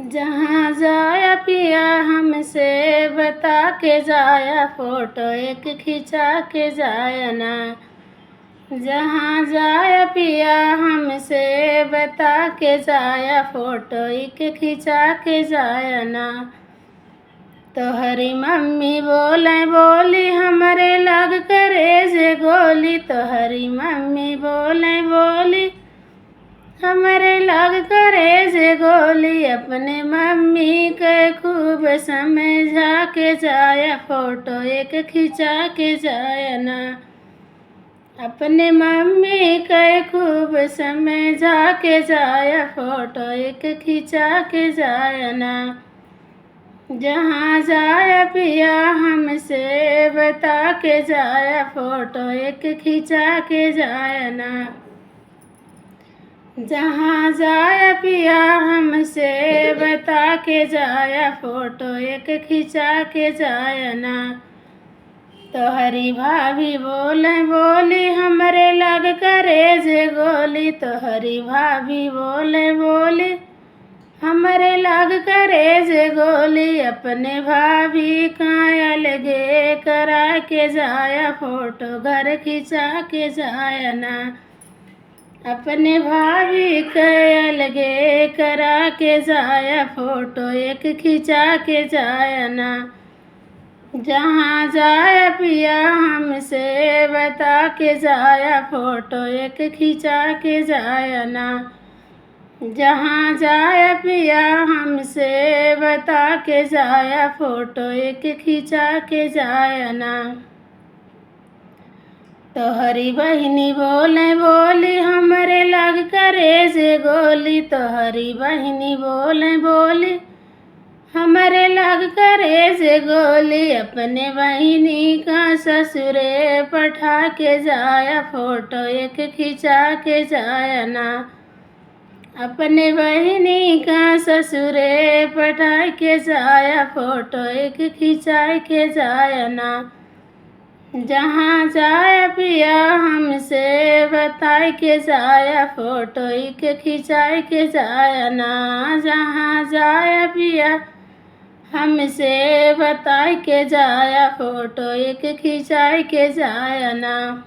जहाँ जाया पिया हमसे बता के जाया, फ़ोटो एक खिंचा के जाया ना। जहाँ जाया पिया हमसे बता के जाया, फ़ोटो एक खिंचा के जाया ना। तोहरी मम्मी बोले बोली हमरे लग करे जे गोली, तोहरी मम्मी बोले बोली हमरे लग करे जे गोली। अपने मम्मी के खूब समझा के जाया, फ़ोटो एक खिंचा के जाया ना। अपने मम्मी के खूब समझा के जाया, फ़ोटो एक खिंचा के जाया ना। जहाँ जाया पिया हमसे बता के जाया, फ़ोटो एक खिंचा के जाया ना। जहाँ जाया पिया हमसे बता के जाया, फ़ोटो एक खिंचा के जाया ना। तोहरी भाभी बोले बोली हमरे लग करे जे गोली, तोहरी भाभी बोले बोली हमरे लग करे जे गोली। अपने भाभी का अलगे करा के जाया, फ़ोटो घर खिंचा के जाया ना। अपने भाभी के अलगे करा के जाया, फ़ोटो एक खिंचा के जाया ना। जहाँ जाया पिया हमसे बता के जाया, फ़ोटो एक खिंचा के जाया ना। जहाँ जाया पिया हमसे बता के जाया, फ़ोटो एक खिंचा के जाया ना। तोहरी बहिनी बोले बोली हमरे लग करे जे गोली, तोहरी बहिनी बोले बोली हमरे लग करे जे गोली। अपने बहिनी का ससुरे पठा के जाया, फ़ोटो एक खिंचा के जाया ना। अपने बहिनी का ससुरे पठा के जाया, फ़ोटो एक खिंचा के जाया ना। जहाँ जाया पिया हमसे बता के जाया, फ़ोटो एक खिंचा के जाया ना। जहाँ जाया पिया हमसे बता के जाया, फ़ोटो एक खिंचा के जाया ना।